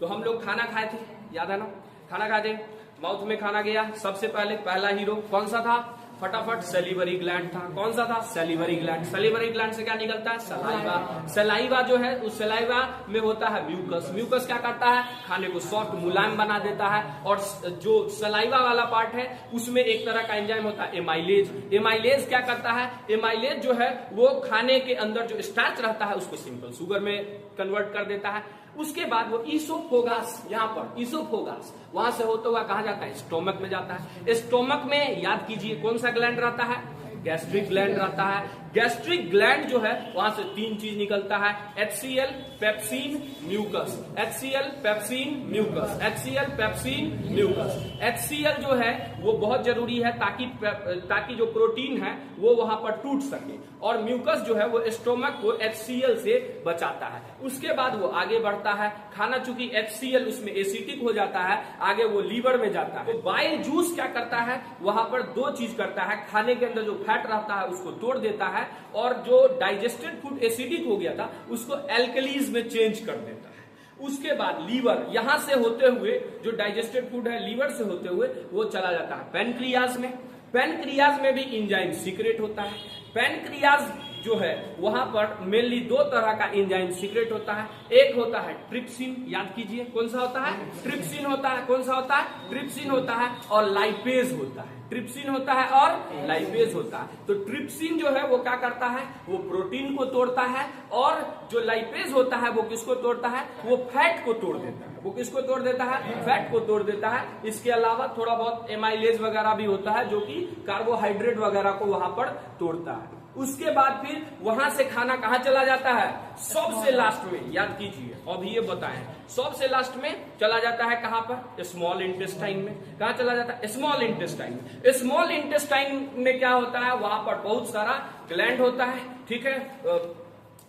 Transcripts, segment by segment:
तो हम लोग खाना खाए थे, याद है ना, खाना खाए थे, माउथ में खाना गया, सबसे पहले पहला हीरो कौन सा था, फटाफट सैलिवरी ग्लैंड था। कौन सा था, सैलिवरी ग्लैंड। सैलिवरी ग्लैंड से क्या निकलता है, सलाइवा। सलाइवा जो है उस सलाइवा में होता है म्यूकस। म्यूकस क्या करता है, खाने को सॉफ्ट मुलायम बना देता है। और जो सलाइवा वाला पार्ट है उसमें एक तरह का एंजाइम होता है एमाइलेज। एमाइलेज क्या करता है, एमाइलेज जो है वो खाने के अंदर जो स्टार्च रहता है उसको सिंपल शुगर में कन्वर्ट कर देता है। उसके बाद वो ईसोफोगास, यहाँ पर ईसोफोगास वहां से होता हुआ कहा जाता है, स्टोमक में जाता है। स्टोमक में याद कीजिए कौन सा ग्लैंड रहता है, गैस्ट्रिक ग्लैंड रहता है। गैस्ट्रिक ग्लैंड जो है वहां से 3 चीज निकलता है, HCl, pepsin, mucus. HCl, pepsin, mucus. HCl, pepsin, mucus. HCl जो है वो बहुत जरूरी है ताकि जो प्रोटीन है वो वहां पर टूट सके, और म्यूकस जो है वो स्टोमक को HCl से बचाता है। उसके बाद वो आगे बढ़ता है, खाना चूंकि HCl उसमें एसिडिक हो जाता है, आगे वो लीवर में जाता है। तो बाइल जूस क्या करता है, वहां पर 2 चीज करता है, खाने के अंदर जो फैट रहता है उसको तोड़ देता है, और जो डाइजेस्टेड फूड एसिडिक हो गया था उसको एल्कलीज में चेंज कर देता है। उसके बाद लीवर, यहां से होते हुए जो डाइजेस्टेड फूड है लीवर से होते हुए वो चला जाता है पैनक्रियाज में। पैनक्रियाज में भी एंजाइम सीक्रेट होता है। पैनक्रियाज जो है वहां पर मेनली 2 तरह का एंजाइम सीक्रेट होता है। एक होता है ट्रिप्सिन, याद कीजिए कौन सा होता है, ट्रिप्सिन होता है। कौन सा होता है, ट्रिप्सिन होता है, और लाइपेज होता है। ट्रिप्सिन होता है और लाइपेज होता है। तो ट्रिप्सिन जो है वो क्या करता है, वो प्रोटीन को तोड़ता है, और जो लाइपेज होता है वो किसको तोड़ता है, वो फैट को तोड़ देता है। वो किसको तोड़ देता है, फैट को तोड़ देता है। इसके अलावा थोड़ा बहुत एमाइलेज वगैरह भी होता है जो कि कार्बोहाइड्रेट वगैरह को वहां पर तोड़ता है। उसके बाद फिर वहां से खाना कहाँ चला जाता है, सबसे लास्ट में, याद कीजिए अभी ये बताएं, सबसे लास्ट में चला जाता है कहां पर, स्मॉल इंटेस्टाइन में। कहां चला जाता है, स्मॉल इंटेस्टाइन में। स्मॉल इंटेस्टाइन में क्या होता है, वहां पर बहुत सारा ग्लैंड होता है, ठीक है,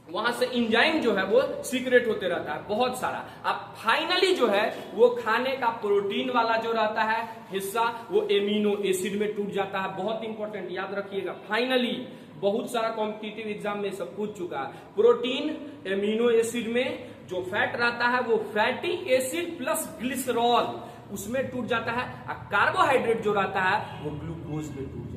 वहां से एंजाइम जो है वो सीक्रेट होते रहता है बहुत सारा। अब फाइनली जो है वो खाने का प्रोटीन वाला जो रहता है हिस्सा वो एमिनो एसिड में टूट जाता है। बहुत इंपॉर्टेंट, याद रखिएगा, फाइनली बहुत सारा कॉम्पिटिटिव एग्जाम में सब पूछ चुका है। प्रोटीन एमिनो एसिड में, जो फैट रहता है वो फैटी एसिड प्लस ग्लिसरॉल उसमें टूट जाता है, और कार्बोहाइड्रेट जो रहता है वो ग्लूकोज में टूट जाता है।